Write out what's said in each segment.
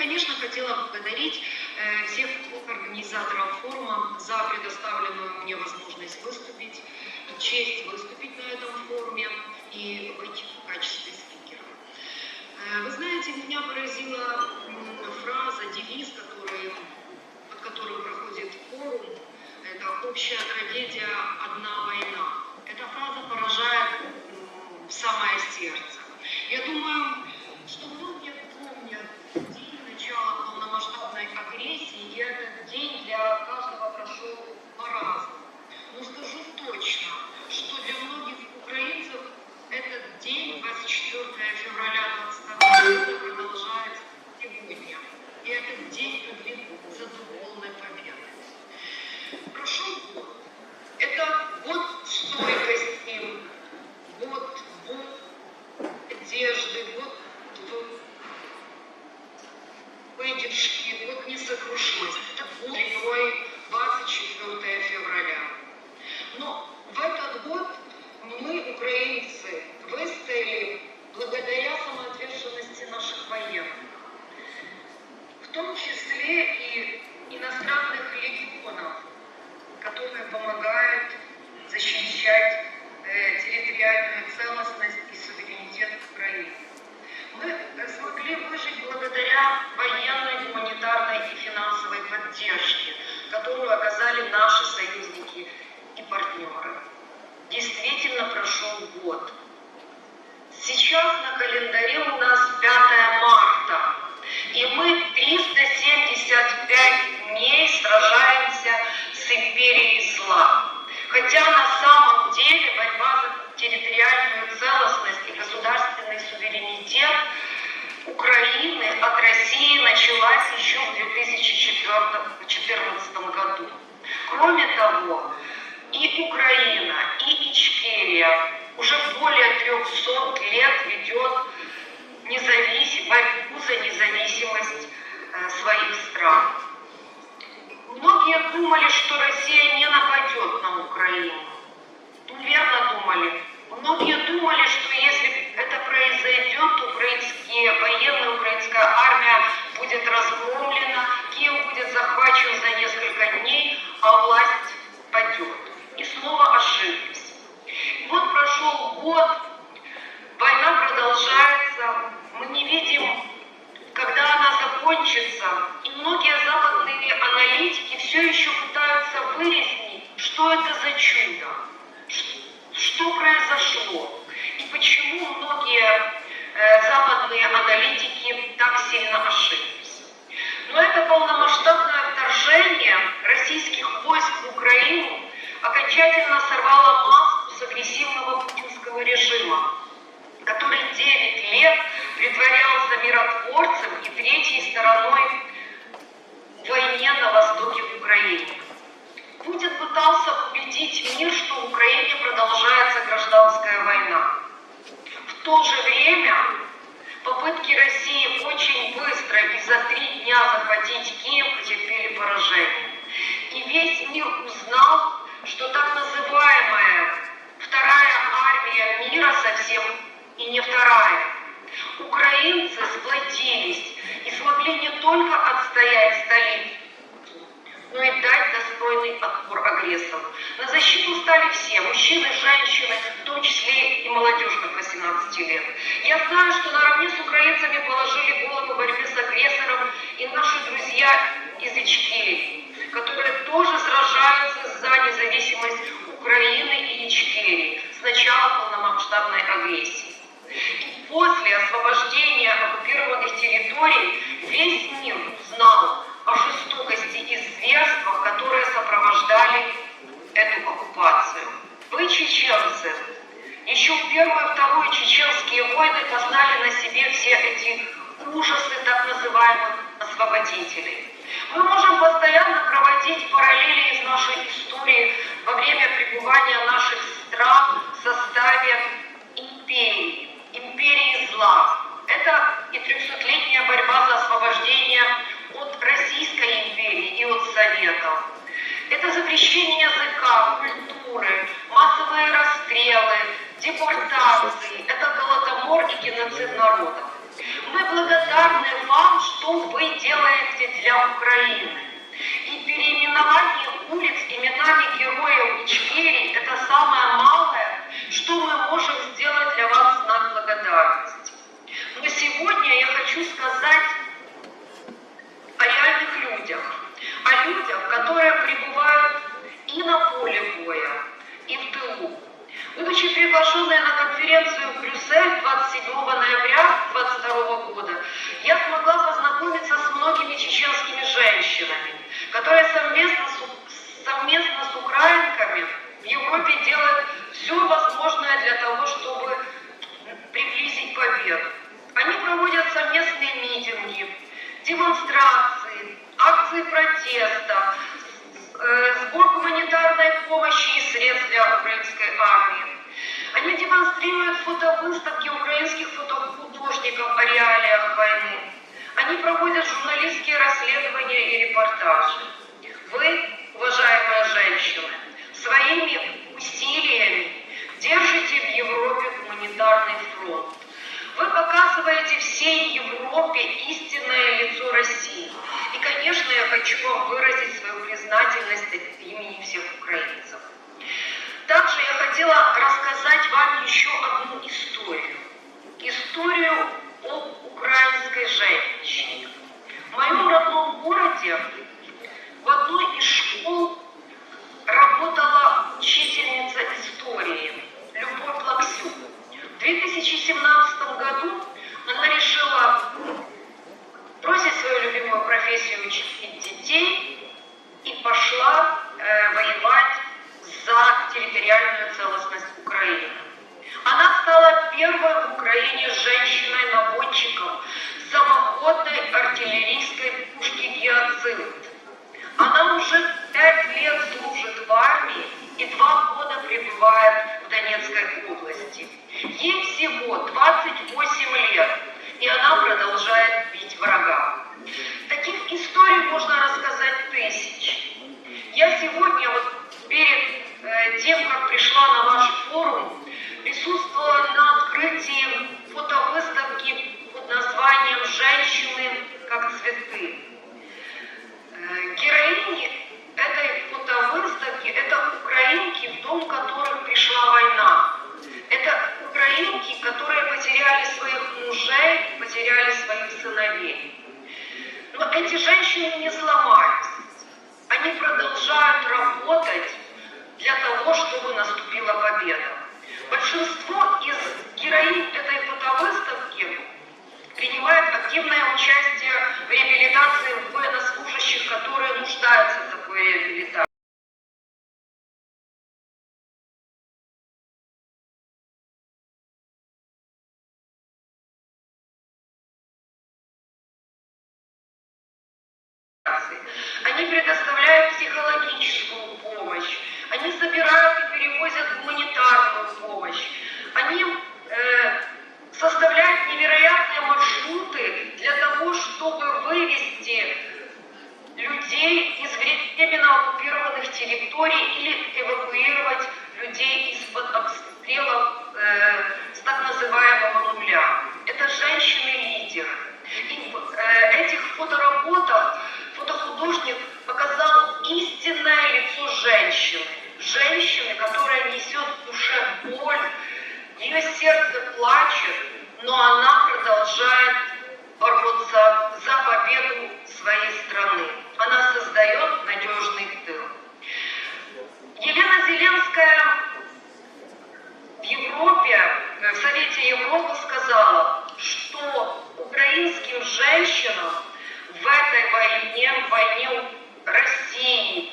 конечно, хотела поблагодарить всех организаторов форума за предоставленную мне возможность выступить, и честь выступить на этом форуме и быть в качестве спикера. Вы знаете, меня поразила фраза, девиз, под которым проходит форум. Это общая трагедия «Одна война». Эта фраза поражает в самое сердце. Я думаю, что многие помнят день начала полномасштабной агрессии, и этот день для каждого прошел по-разному. Но скажу точно, что для многих украинцев этот день, 24 февраля 2022 года, продолжается сегодня. И этот день продвигается до полной победы. Прошел год. Это год стойкости, год надежды, год выдержки, год несокрушимости. Это год длиной 24 февраля. Но в этот год мы, украинцы, выстояли благодаря самоотверженности наших военных. В том числе и иностранных легионов, которые помогают защищать территориальную целостность и суверенитет Украины. Мы смогли выжить благодаря военной, гуманитарной и финансовой поддержке, которую оказали наши союзники и партнеры. Действительно прошел год. Сейчас на календаре у нас 5 марта, и мы 375 дней сражаемся с империей зла. Хотя на самом деле борьба за территориальную целостность и государственный суверенитет Украины от России началась еще в 2014 году. Кроме того, и Украина, и Ичкерия уже более 300 лет ведет борьбу за независимость своих стран. Многие думали, что Россия не нападет на Украину. Верно думали. Многие думали, что если это произойдет, то украинские военные, украинская армия будет разгромлена, Киев будет захвачен за несколько дней, а власть падет. И снова ошиблись. И вот прошел год, война продолжается, мы не видим, когда она закончится, и многие западные аналитики все еще пытаются выяснить, что это за чудо, что произошло, и почему многие западные аналитики так сильно ошиблись. Но это полномасштабное вторжение российских войск в Украину окончательно сорвало маску с агрессивного путинского режима, который 9 лет притворялся миротворцем и третьей стороной в войне на востоке Украины. Путин пытался убедить мир, что в Украине продолжается гражданская война. В то же время попытки России очень быстро и за 3 дня захватить Киев потерпели поражение. И весь мир узнал, что так называемая вторая армия мира совсем и не вторая. Украинцы сплотились и смогли не только отстоять столицу, но и дать достойный отпор агрессору. На защиту стали все, мужчины, женщины, в том числе и молодежь от 18 лет. Я знаю, что наравне с украинцами положили голову борьбе с агрессором и наши друзья из Ичкерии, которые тоже сражаются за независимость Украины и Ичкерии с начала полномасштабной агрессии. И после освобождения оккупированных территорий весь мир узнал о жестокости и зверствах, которые сопровождали эту оккупацию. Вы, чеченцы, еще в Первую и Вторую чеченские войны познали на себе все эти ужасы так называемых освободителей. Мы можем постоянно проводить параллели из нашей истории во время пребывания наших стран в составе империи зла. Это и 300-летняя борьба за освобождение от Российской империи и от Советов. Это запрещение языка, культуры, массовые расстрелы, депортации, это голодомор и геноцид народов. Мы благодарны вам, что вы делаете для Украины. И переименование улиц именами героев Ичкерии – это самое малое, что мы можем сделать для вас в знак благодарности. Но сегодня я хочу сказать о реальных людях, о людях, которые пребывают и на поле боя, и в тылу. Будучи приглашенной на конференцию в Брюссель 27 ноября 2022 года, я смогла познакомиться с многими чеченскими женщинами, которые совместно с украинками в Европе делают все возможное для того, чтобы приблизить победу. Они проводят совместные митинги, демонстрации, акции протеста, сбор гуманитарной помощи и средств для украинской армии. Они демонстрируют фотовыставки украинских фотохудожников о реалиях войны. Они проводят журналистские расследования и репортажи. Вы, уважаемые женщины, своими усилиями держите в Европе гуманитарный фронт. Вы показываете всей Европе истинное лицо России. И, конечно, я хочу вам выразить свою признательность от имени всех украинцев. Также я хотела рассказать вам еще одну историю. Историю об украинской женщине. В моем родном городе в одной из школ работала учительница истории Любовь Плаксюк. В 2017 году она решила бросить свою любимую профессию учить детей и пошла воевать за территориальную целостность Украины. Она стала первой в Украине женщиной-наводчиком самоходной артиллерийской пушки «Гиацинт». Она уже 5 лет служит в армии и 2 года пребывает в Донецкой области. Ей всего 28 лет, и она продолжает бить врага. Таких историй можно рассказать тысячи. Я сегодня, перед тем, как пришла на ваш форум, присутствовала на открытии фотовыставки под названием «Женщины как цветы». Героини этой фотовыставки – это украинки, в дом которых пришла война. Это украинки, которые потеряли своих мужей, потеряли своих сыновей. Но эти женщины не сломались. Они продолжают работать для того, чтобы наступила победа. Большинство из героинь этой фотовыставки принимает активное участие в реабилитации военнослужащих, которые нуждаются в такой реабилитации. Они предоставляют психологическую помощь, они собирают и перевозят гуманитарную помощь, они составляют невероятные маршруты для того, чтобы вывести людей из временно оккупированных территорий или эвакуировать людей из-под обстрелов с так называемого нуля. Это женщины-лидеры. И в этих фотоработах фотохудожник показал истинное лицо женщины. Женщины, которая несет в душе боль, ее сердце плачет, но она продолжает бороться за победу своей страны. Она создает надежный тыл. Елена Зеленская в Европе, в Совете Европы сказала, что украинским женщинам в этой войне России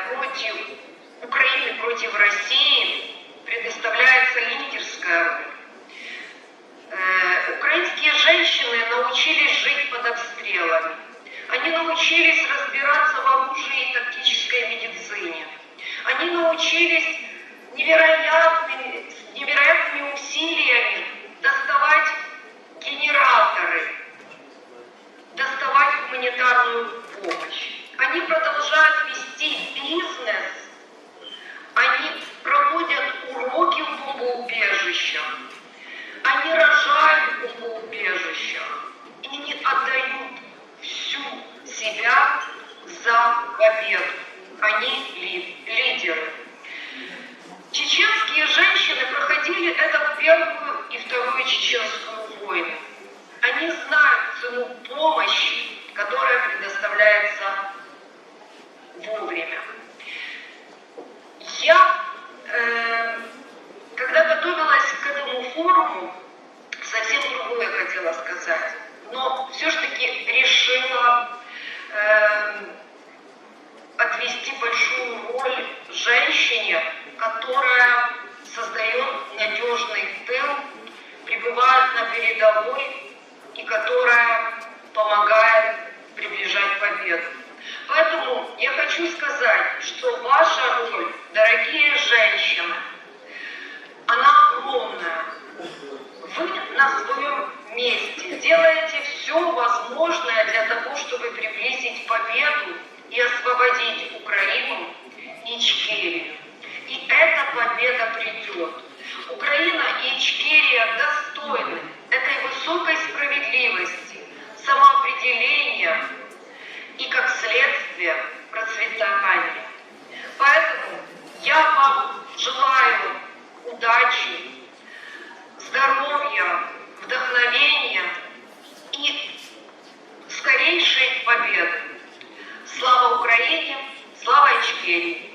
против Украины, против России предоставляется лидерская роль. Украинские женщины научились жить под обстрелами. Они научились разбираться в оружии и тактической медицине. Они научились невероятными усилиями доставать генераторы, доставать гуманитарную помощь. Они продолжают вести бизнес, они проводят уроки в бомбоубежищах, Они рожают в убежищах и не отдают всю себя за победу. Они лидеры. Чеченские женщины проходили это в Первую и Вторую Чеченскую войны. Они знают цену помощи, которая предоставляется вовремя. Я, когда готовилась к этому форуму, совсем другое хотела сказать, но все-таки решила отвести большую роль женщине, которая создает надежный тыл, пребывает на передовой и которая помогает приближать победу. Поэтому я хочу сказать, что ваша роль, дорогие женщины, она огромная. Вы на своем месте делаете все возможное для того, чтобы приблизить победу и освободить Украину и Ичкерию. И эта победа придет. Украина и Ичкерия достойны этой высокой справедливости, самоопределения и, как следствие, процветания. Поэтому я вам желаю удачи, здоровья, вдохновения и скорейшей победы. Слава Украине, слава Ичкерии!